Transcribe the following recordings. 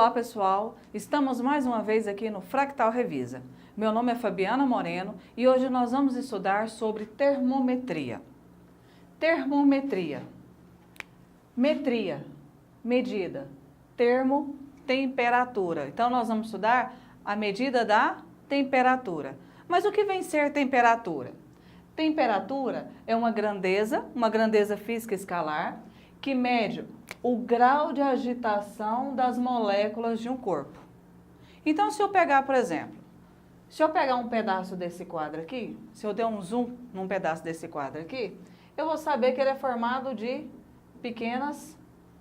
Olá pessoal, estamos mais uma vez aqui no Fractal Revisa. Meu nome é Fabiana Moreno e hoje nós vamos estudar sobre termometria. Termometria, metria, medida, termo, temperatura. Então nós vamos estudar a medida da temperatura. Mas o que vem ser temperatura? Temperatura é uma grandeza física escalar, que mede o grau de agitação das moléculas de um corpo. Então, se eu pegar, por exemplo, se eu pegar um pedaço desse quadro aqui, se eu der um zoom num pedaço desse quadro aqui, eu vou saber que ele é formado de pequenas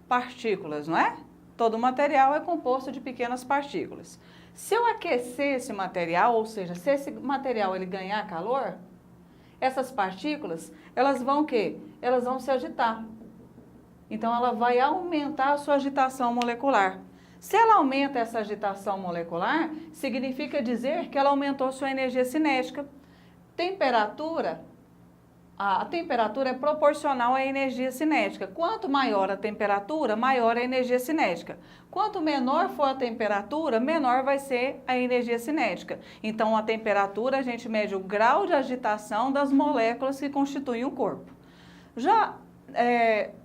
partículas, não é? Todo material é composto de pequenas partículas. Se eu aquecer esse material, ou seja, se esse material ele ganhar calor, essas partículas, elas vão o quê? Elas vão se agitar. Então, ela vai aumentar a sua agitação molecular. Se ela aumenta essa agitação molecular, significa dizer que ela aumentou sua energia cinética. A temperatura é proporcional à energia cinética. Quanto maior a temperatura, maior a energia cinética. Quanto menor for a temperatura, menor vai ser a energia cinética. Então, a temperatura, a gente mede o grau de agitação das moléculas que constituem o corpo.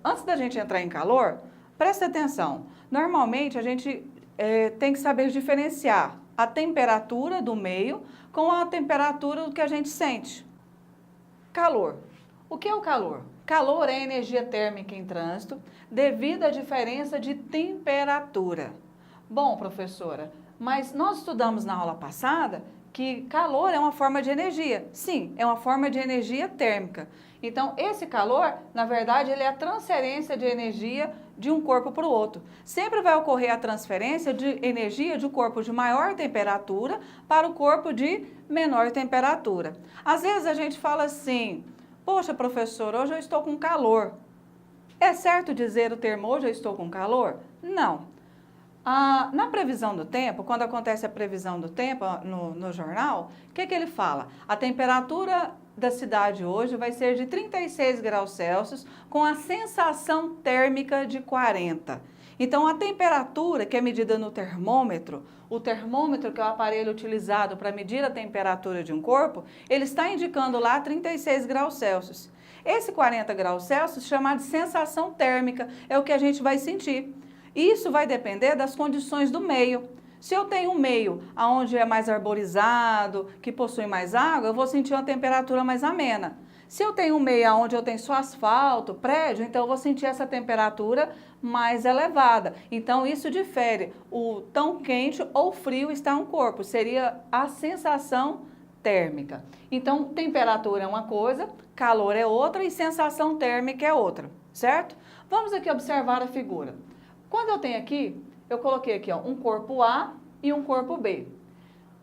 Antes da gente entrar em calor, presta atenção. Normalmente, a gente tem que saber diferenciar a temperatura do meio com a temperatura do que a gente sente. Calor. O que é o calor? Calor é energia térmica em trânsito devido à diferença de temperatura. Bom, professora, mas nós estudamos na aula passada que calor é uma forma de energia. Sim, é uma forma de energia térmica. Então, esse calor, na verdade, ele é a transferência de energia de um corpo para o outro. Sempre vai ocorrer a transferência de energia de um corpo de maior temperatura para o corpo de menor temperatura. Às vezes a gente fala assim, poxa, professor, hoje eu estou com calor. É certo dizer o termo hoje eu estou com calor? Não. Na previsão do tempo, quando acontece a previsão do tempo no jornal, o que ele fala? A temperatura da cidade hoje vai ser de 36 graus Celsius com a sensação térmica de 40. Então, a temperatura que é medida no termômetro, o termômetro que é o aparelho utilizado para medir a temperatura de um corpo, ele está indicando lá 36 graus Celsius. Esse 40 graus Celsius, chamado de sensação térmica, é o que a gente vai sentir. Isso vai depender das condições do meio. Se eu tenho um meio onde é mais arborizado, que possui mais água, eu vou sentir uma temperatura mais amena. Se eu tenho um meio onde eu tenho só asfalto, prédio, então eu vou sentir essa temperatura mais elevada. Então isso difere o tão quente ou frio está um corpo, seria a sensação térmica. Então temperatura é uma coisa, calor é outra e sensação térmica é outra, certo? Vamos aqui observar a figura. Quando eu tenho aqui, eu coloquei aqui um corpo A e um corpo B.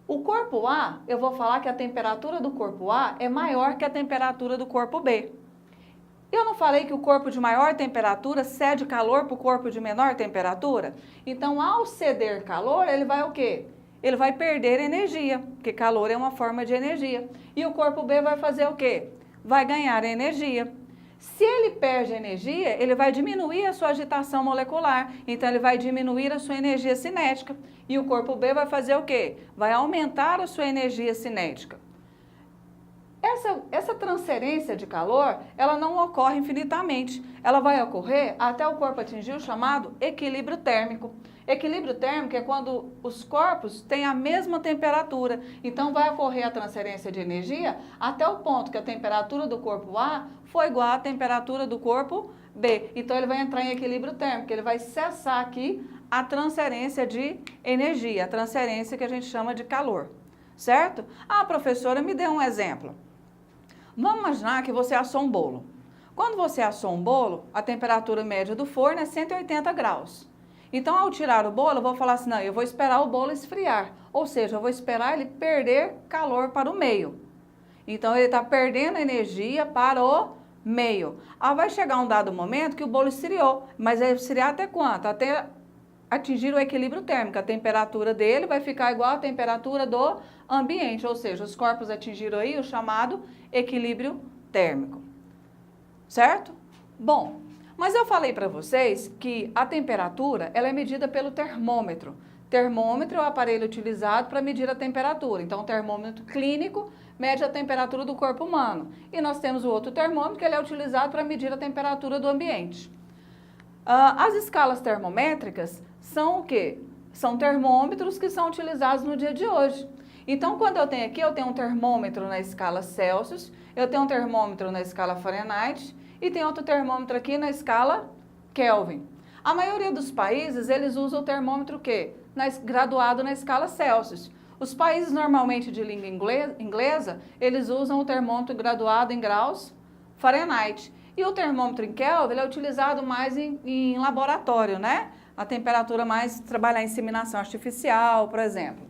O corpo A, eu vou falar que a temperatura do corpo A é maior que a temperatura do corpo B. Eu não falei que o corpo de maior temperatura cede calor para o corpo de menor temperatura? Então, ao ceder calor, ele vai o quê? Ele vai perder energia, porque calor é uma forma de energia. E o corpo B vai fazer o quê? Vai ganhar energia. Se ele perde energia, ele vai diminuir a sua agitação molecular, então ele vai diminuir a sua energia cinética. E o corpo B vai fazer o quê? Vai aumentar a sua energia cinética. Essa transferência de calor, ela não ocorre infinitamente. Ela vai ocorrer até o corpo atingir o chamado equilíbrio térmico. Equilíbrio térmico é quando os corpos têm a mesma temperatura. Então, vai ocorrer a transferência de energia até o ponto que a temperatura do corpo A for igual à temperatura do corpo B. Então, ele vai entrar em equilíbrio térmico. Ele vai cessar aqui a transferência de energia, a transferência que a gente chama de calor. Certo? Ah, professora, me dê um exemplo. Vamos imaginar que você assou um bolo. Quando você assou um bolo, a temperatura média do forno é 180 graus. Então, ao tirar o bolo, eu vou falar assim, não, eu vou esperar o bolo esfriar. Ou seja, eu vou esperar ele perder calor para o meio. Então, ele está perdendo energia para o meio. Vai chegar um dado momento que o bolo esfriou. Mas vai esfriar até quanto? Até atingir o equilíbrio térmico. A temperatura dele vai ficar igual à temperatura do ambiente. Ou seja, os corpos atingiram aí o chamado equilíbrio térmico. Certo? Bom, mas eu falei para vocês que a temperatura ela é medida pelo termômetro. Termômetro é o aparelho utilizado para medir a temperatura. Então, o termômetro clínico mede a temperatura do corpo humano. E nós temos o outro termômetro que ele é utilizado para medir a temperatura do ambiente. As escalas termométricas são o quê? São termômetros que são utilizados no dia de hoje. Então, quando eu tenho aqui, eu tenho um termômetro na escala Celsius, eu tenho um termômetro na escala Fahrenheit e tem outro termômetro aqui na escala Kelvin. A maioria dos países, eles usam o termômetro o quê? Graduado na escala Celsius. Os países normalmente de língua inglesa, eles usam o termômetro graduado em graus Fahrenheit. E o termômetro em Kelvin ele é utilizado mais em laboratório, né? A temperatura mais trabalhar em inseminação artificial, por exemplo.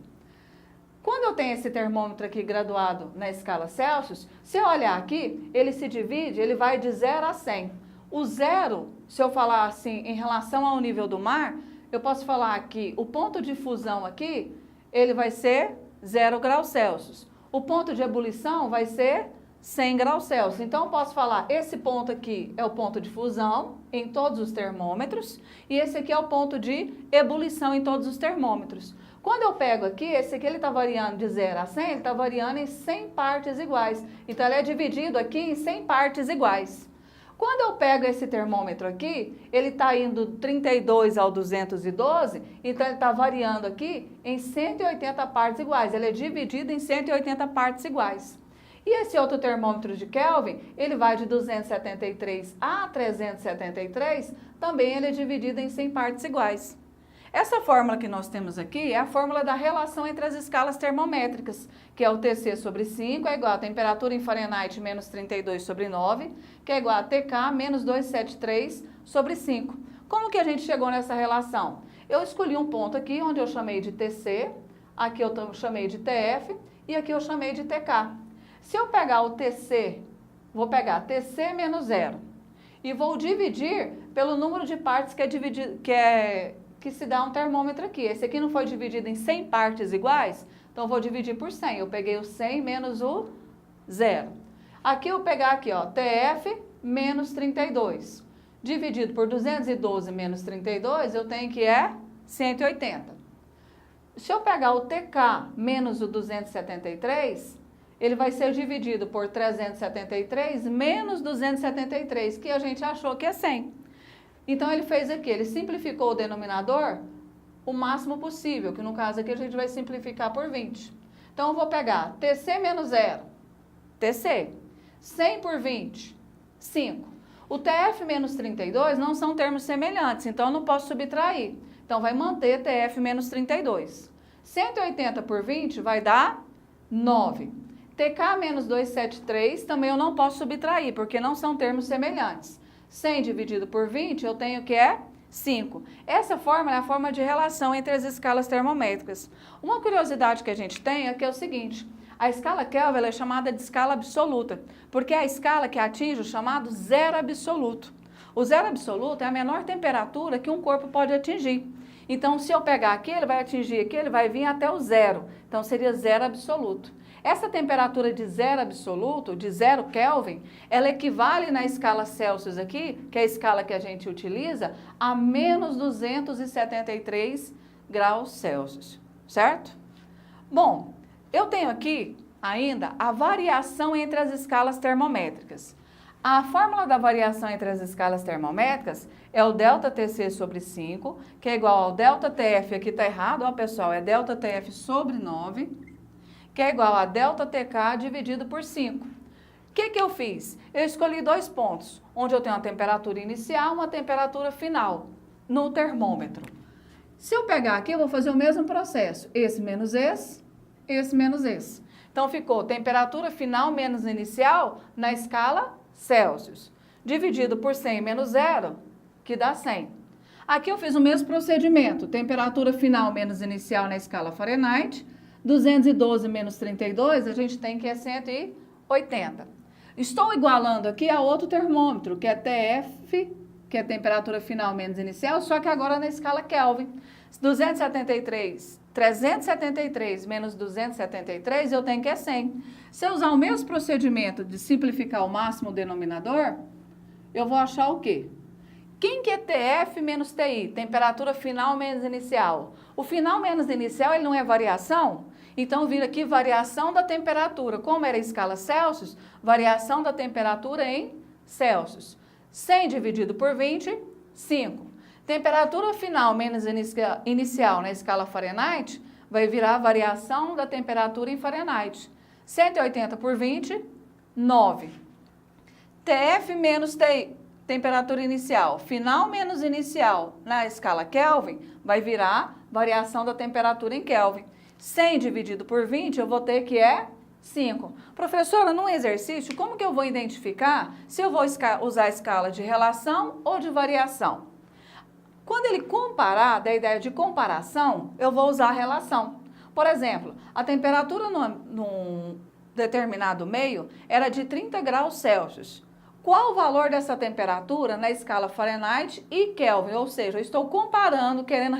Quando eu tenho esse termômetro aqui graduado na escala Celsius, se eu olhar aqui, ele se divide, ele vai de 0 a 100. O 0, se eu falar assim, em relação ao nível do mar, eu posso falar que o ponto de fusão aqui, ele vai ser 0 graus Celsius. O ponto de ebulição vai ser 100 graus Celsius. Então, eu posso falar, esse ponto aqui é o ponto de fusão em todos os termômetros e esse aqui é o ponto de ebulição em todos os termômetros. Quando eu pego aqui, esse aqui ele está variando de 0 a 100, ele está variando em 100 partes iguais. Então, ele é dividido aqui em 100 partes iguais. Quando eu pego esse termômetro aqui, ele está indo 32 ao 212, então ele está variando aqui em 180 partes iguais. Ele é dividido em 180 partes iguais. E esse outro termômetro de Kelvin, ele vai de 273 a 373, também ele é dividido em 100 partes iguais. Essa fórmula que nós temos aqui é a fórmula da relação entre as escalas termométricas, que é o Tc sobre 5 é igual a temperatura em Fahrenheit menos 32 sobre 9, que é igual a Tk menos 273 sobre 5. Como que a gente chegou nessa relação? Eu escolhi um ponto aqui onde eu chamei de Tc, aqui eu chamei de Tf e aqui eu chamei de Tk. Se eu pegar o Tc, vou pegar Tc menos 0 e vou dividir pelo número de partes que se dá um termômetro aqui. Esse aqui não foi dividido em 100 partes iguais, então eu vou dividir por 100. Eu peguei o 100 menos o 0. Aqui eu vou pegar aqui, ó, Tf menos 32. Dividido por 212 menos 32, eu tenho que é 180. Se eu pegar o Tk menos o 273, ele vai ser dividido por 373 menos 273, que a gente achou que é 100. Então, ele fez aqui, ele simplificou o denominador o máximo possível, que no caso aqui a gente vai simplificar por 20. Então, eu vou pegar Tc menos 0, Tc, 100 por 20, 5. O Tf menos 32 não são termos semelhantes, então eu não posso subtrair. Então, vai manter Tf menos 32. 180 por 20 vai dar 9. Tk menos 273 também eu não posso subtrair, porque não são termos semelhantes. 100 dividido por 20, eu tenho que é 5. Essa fórmula é a forma de relação entre as escalas termométricas. Uma curiosidade que a gente tem é que é o seguinte, a escala Kelvin é chamada de escala absoluta, porque é a escala que atinge o chamado zero absoluto. O zero absoluto é a menor temperatura que um corpo pode atingir. Então, se eu pegar aqui, ele vai atingir aqui, ele vai vir até o zero. Então, seria zero absoluto. Essa temperatura de zero absoluto, de 0 Kelvin, ela equivale na escala Celsius aqui, que é a escala que a gente utiliza, a menos 273 graus Celsius, certo? Bom, eu tenho aqui ainda a variação entre as escalas termométricas. A fórmula da variação entre as escalas termométricas é o ΔTc sobre 5, que é igual ao ΔTf, aqui está errado, ó pessoal, é ΔTf sobre 9, que é igual a ΔTk dividido por 5. O que eu fiz? Eu escolhi dois pontos, onde eu tenho uma temperatura inicial e uma temperatura final, no termômetro. Se eu pegar aqui, eu vou fazer o mesmo processo, esse menos esse menos esse. Então, ficou temperatura final menos inicial na escala Celsius, dividido por 100 menos 0, que dá 100. Aqui eu fiz o mesmo procedimento, temperatura final menos inicial na escala Fahrenheit, 212 menos 32, a gente tem que é 180. Estou igualando aqui a outro termômetro, que é Tf, que é temperatura final menos inicial, só que agora na escala Kelvin. 373 menos 273, eu tenho que é 100. Se eu usar o mesmo procedimento de simplificar ao máximo o denominador, eu vou achar o quê? Quem que é Tf menos Ti? Temperatura final menos inicial. O final menos inicial, ele não é variação? Então, vira aqui variação da temperatura. Como era a escala Celsius, variação da temperatura em Celsius. 100 dividido por 20, 5. Temperatura final menos inicial na escala Fahrenheit vai virar variação da temperatura em Fahrenheit. 180 por 20, 9. TF menos temperatura inicial, final menos inicial na escala Kelvin, vai virar variação da temperatura em Kelvin. 100 dividido por 20, eu vou ter que é 5. Professora, num exercício, como que eu vou identificar se eu vou usar a escala de relação ou de variação? Quando ele comparar, da ideia de comparação, eu vou usar a relação. Por exemplo, a temperatura num determinado meio era de 30 graus Celsius. Qual o valor dessa temperatura na escala Fahrenheit e Kelvin? Ou seja, eu estou comparando, querendo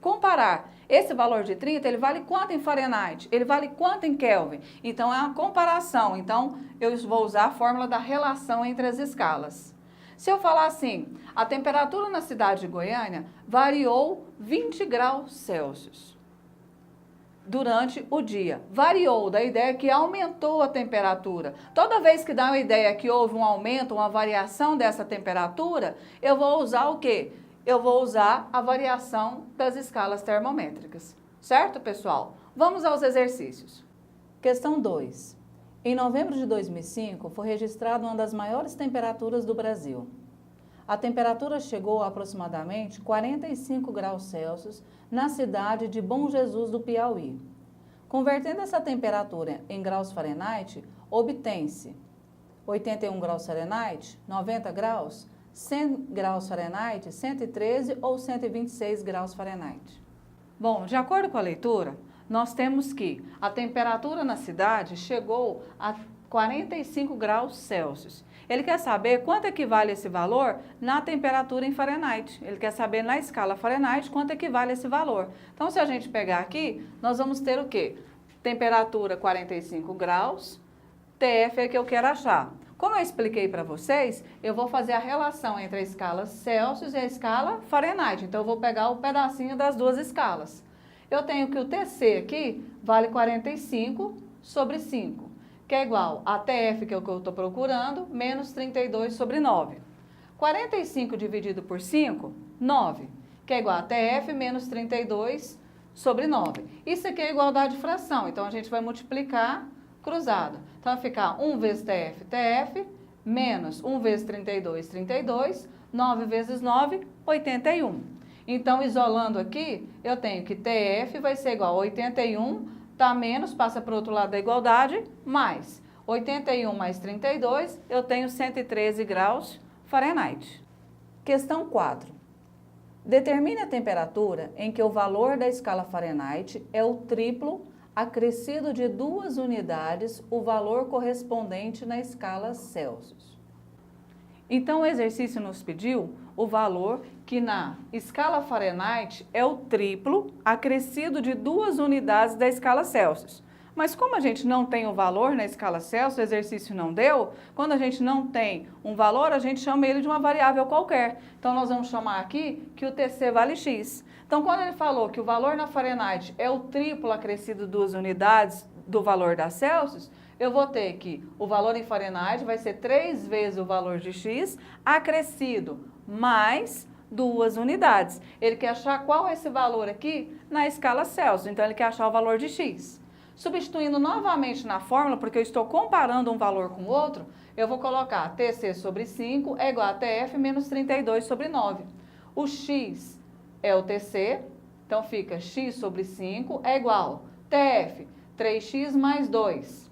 comparar. Esse valor de 30, ele vale quanto em Fahrenheit? Ele vale quanto em Kelvin? Então, é uma comparação. Então, eu vou usar a fórmula da relação entre as escalas. Se eu falar assim, a temperatura na cidade de Goiânia variou 20 graus Celsius durante o dia. Variou, da ideia que aumentou a temperatura. Toda vez que dá uma ideia que houve um aumento, uma variação dessa temperatura, eu vou usar o quê? Eu vou usar a variação das escalas termométricas. Certo, pessoal? Vamos aos exercícios. Questão 2. Em novembro de 2005, foi registrada uma das maiores temperaturas do Brasil. A temperatura chegou a aproximadamente 45 graus Celsius na cidade de Bom Jesus do Piauí. Convertendo essa temperatura em graus Fahrenheit, obtém-se 81 graus Fahrenheit, 90 graus, 100 graus Fahrenheit, 113 ou 126 graus Fahrenheit. Bom, de acordo com a leitura, nós temos que a temperatura na cidade chegou a 45 graus Celsius. Ele quer saber quanto equivale esse valor na temperatura em Fahrenheit. Ele quer saber na escala Fahrenheit quanto equivale esse valor. Então, se a gente pegar aqui, nós vamos ter o quê? Temperatura 45 graus, TF é que eu quero achar. Como eu expliquei para vocês, eu vou fazer a relação entre a escala Celsius e a escala Fahrenheit. Então, eu vou pegar o pedacinho das duas escalas. Eu tenho que o TC aqui vale 45 sobre 5, que é igual a TF, que é o que eu estou procurando, menos 32 sobre 9. 45 dividido por 5, 9, que é igual a TF menos 32 sobre 9. Isso aqui é igualdade de fração, então a gente vai multiplicar cruzado. Então vai ficar 1 vezes TF, TF, menos 1 vezes 32, 32, 9 vezes 9, 81. Então, isolando aqui, eu tenho que TF vai ser igual a 81, tá menos, passa para o outro lado da igualdade, mais 81 mais 32, eu tenho 113 graus Fahrenheit. Questão 4. Determine a temperatura em que o valor da escala Fahrenheit é o triplo acrescido de 2 unidades o valor correspondente na escala Celsius. Então, o exercício nos pediu o valor que na escala Fahrenheit é o triplo acrescido de 2 unidades da escala Celsius. Mas como a gente não tem o valor na escala Celsius, o exercício não deu, quando a gente não tem um valor, a gente chama ele de uma variável qualquer. Então, nós vamos chamar aqui que o TC vale X. Então, quando ele falou que o valor na Fahrenheit é o triplo acrescido de 2 unidades do valor da Celsius, eu vou ter que o valor em Fahrenheit vai ser 3 vezes o valor de X acrescido mais 2 unidades. Ele quer achar qual é esse valor aqui na escala Celsius, então ele quer achar o valor de X. Substituindo novamente na fórmula, porque eu estou comparando um valor com o outro, eu vou colocar TC sobre 5 é igual a TF menos 32 sobre 9. O X é o TC, então fica X sobre 5 é igual a TF, 3x mais 2,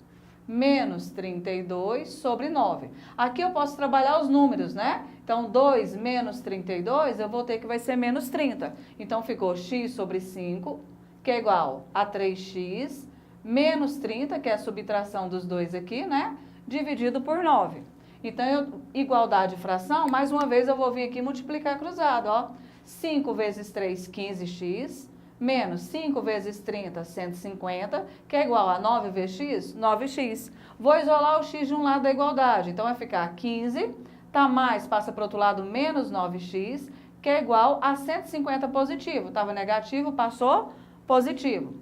menos 32 sobre 9. Aqui eu posso trabalhar os números, né? Então, 2 menos 32, eu vou ter que vai ser menos 30. Então, ficou x sobre 5, que é igual a 3x, menos 30, que é a subtração dos dois aqui, né? Dividido por 9. Então, igualdade de fração, mais uma vez eu vou vir aqui multiplicar cruzado, ó. 5 vezes 3, 15x, menos 5 vezes 30, 150, que é igual a 9 vezes x, 9x. Vou isolar o x de um lado da igualdade, então vai ficar 15, tá mais, passa para o outro lado, menos 9x, que é igual a 150 positivo. Estava negativo, passou positivo.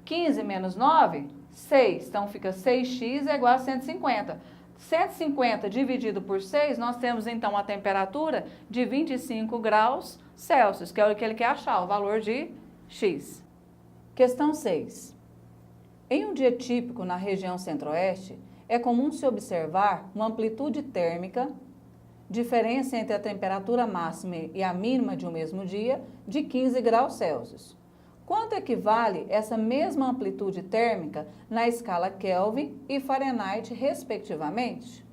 15 menos 9, 6. Então, fica 6x é igual a 150. 150 dividido por 6, nós temos, então, a temperatura de 25 graus Celsius, que é o que ele quer achar, o valor de x. Questão 6. Em um dia típico na região centro-oeste, é comum se observar uma amplitude térmica, diferença entre a temperatura máxima e a mínima de um mesmo dia, de 15 graus Celsius. Quanto equivale essa mesma amplitude térmica na escala Kelvin e Fahrenheit, respectivamente?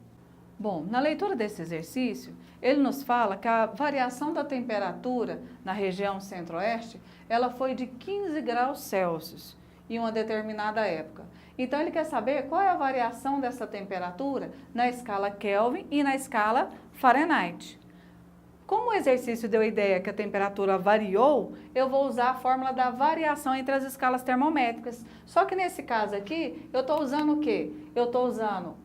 Bom, na leitura desse exercício, ele nos fala que a variação da temperatura na região centro-oeste, ela foi de 15 graus Celsius em uma determinada época. Então, ele quer saber qual é a variação dessa temperatura na escala Kelvin e na escala Fahrenheit. Como o exercício deu a ideia que a temperatura variou, eu vou usar a fórmula da variação entre as escalas termométricas. Só que nesse caso aqui, eu estou usando o quê? Eu estou usando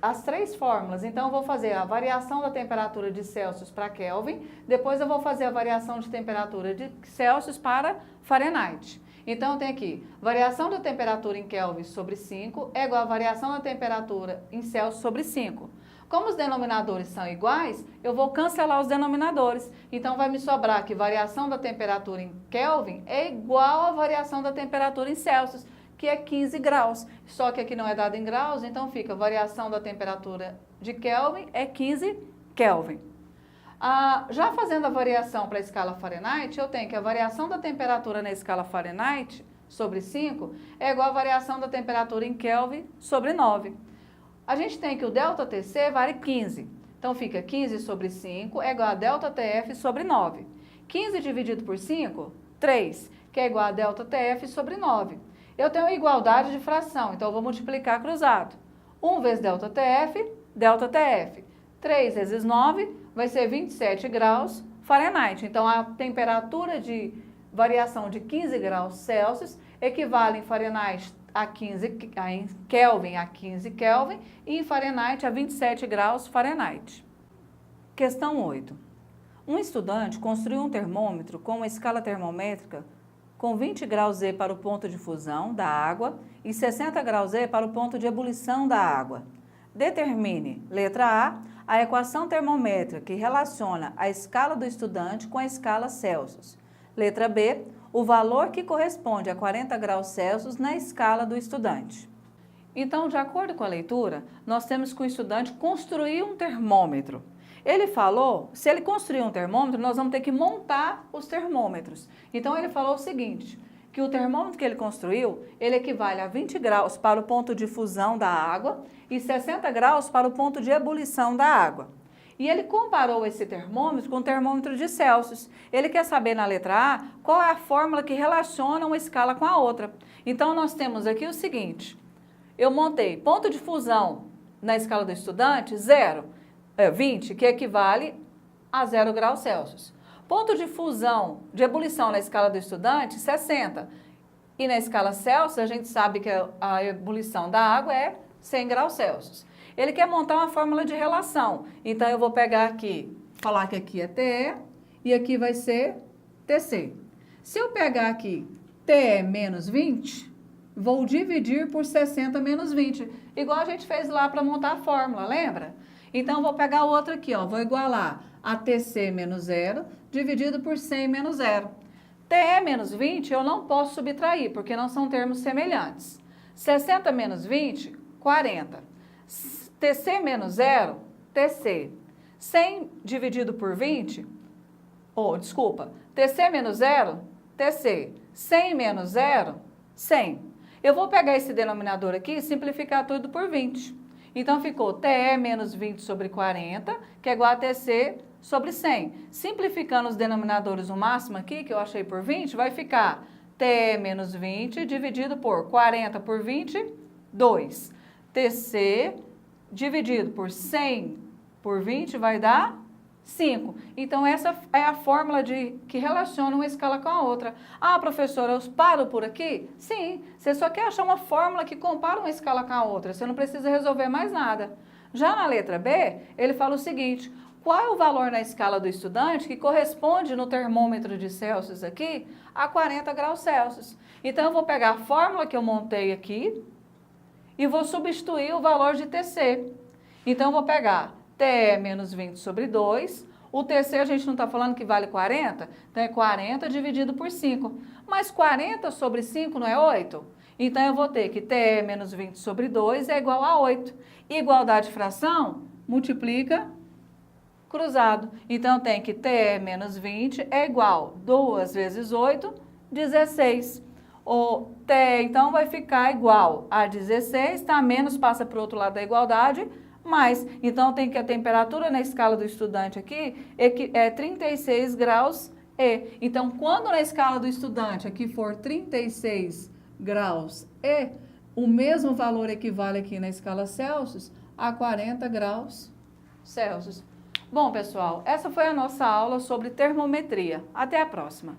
as três fórmulas. Então, eu vou fazer a variação da temperatura de Celsius para Kelvin, depois eu vou fazer a variação de temperatura de Celsius para Fahrenheit. Então, eu tenho aqui, variação da temperatura em Kelvin sobre 5 é igual a variação da temperatura em Celsius sobre 5. Como os denominadores são iguais, eu vou cancelar os denominadores. Então, vai me sobrar que variação da temperatura em Kelvin é igual à variação da temperatura em Celsius, que é 15 graus. Só que aqui não é dado em graus, então fica variação da temperatura de Kelvin é 15 Kelvin. Já fazendo a variação para a escala Fahrenheit, eu tenho que a variação da temperatura na escala Fahrenheit sobre 5 é igual à variação da temperatura em Kelvin sobre 9. A gente tem que o ΔTc vale 15. Então, fica 15 sobre 5 é igual a ΔTF sobre 9. 15 dividido por 5, 3, que é igual a ΔTF sobre 9. Eu tenho igualdade de fração, então eu vou multiplicar cruzado. 1 vezes ΔTF, ΔTF. 3 vezes 9 vai ser 27 graus Fahrenheit. Então, a temperatura de variação de 15 graus Celsius equivale em Fahrenheit em Kelvin a 15 Kelvin e em Fahrenheit a 27 graus Fahrenheit. Questão 8. Um estudante construiu um termômetro com uma escala termométrica com 20 graus Z para o ponto de fusão da água e 60 graus Z para o ponto de ebulição da água. Determine, letra A equação termométrica que relaciona a escala do estudante com a escala Celsius. Letra B, o valor que corresponde a 40 graus Celsius na escala do estudante. Então, de acordo com a leitura, nós temos que o estudante construir um termômetro. Ele falou, se ele construir um termômetro, nós vamos ter que montar os termômetros. Então, ele falou o seguinte, que o termômetro que ele construiu, ele equivale a 20 graus para o ponto de fusão da água e 60 graus para o ponto de ebulição da água. E ele comparou esse termômetro com o termômetro de Celsius. Ele quer saber na letra A qual é a fórmula que relaciona uma escala com a outra. Então, nós temos aqui o seguinte, eu montei ponto de fusão na escala do estudante, 20, que equivale a 0 graus Celsius. Ponto de fusão, de ebulição na escala do estudante, 60. E na escala Celsius, a gente sabe que a ebulição da água é 100 graus Celsius. Ele quer montar uma fórmula de relação. Então, eu vou pegar aqui, falar que aqui é TE e aqui vai ser TC. Se eu pegar aqui TE menos 20, vou dividir por 60 menos 20. Igual a gente fez lá para montar a fórmula, lembra? Então, eu vou pegar o outro aqui, ó, vou igualar a TC menos 0 dividido por 100 menos 0. TE menos 20 eu não posso subtrair, porque não são termos semelhantes. 60 menos 20, 40. TC menos 0, TC. 100 dividido por 20, TC menos 0, TC. 100 menos 0, 100. Eu vou pegar esse denominador aqui e simplificar tudo por 20. Então, ficou TE menos 20 sobre 40, que é igual a TC sobre 100. Simplificando os denominadores o máximo aqui, que eu achei por 20, vai ficar TE menos 20 dividido por 40 por 20, 2. TC dividido por 100 por 20 vai dar 5. Então, essa é a fórmula que relaciona uma escala com a outra. Ah, professora, eu paro por aqui? Sim, você só quer achar uma fórmula que compara uma escala com a outra. Você não precisa resolver mais nada. Já na letra B, ele fala o seguinte, qual é o valor na escala do estudante que corresponde no termômetro de Celsius aqui a 40 graus Celsius. Então, eu vou pegar a fórmula que eu montei aqui e vou substituir o valor de TC. Então, eu vou pegar TE menos 20 sobre 2. O TC a gente não está falando que vale 40? Então, é 40 dividido por 5. Mas 40 sobre 5 não é 8? Então, eu vou ter que TE menos 20 sobre 2 é igual a 8. Igualdade de fração, multiplica cruzado. Então, tem que TE menos 20 é igual a 2 vezes 8, 16. O TE, então, vai ficar igual a 16, tá? Menos passa para o outro lado da igualdade, mais. Então, tem que a temperatura na escala do estudante aqui é 36 graus E. Então, quando na escala do estudante aqui for 36 graus E, o mesmo valor equivale aqui na escala Celsius a 40 graus Celsius. Bom, pessoal, essa foi a nossa aula sobre termometria. Até a próxima!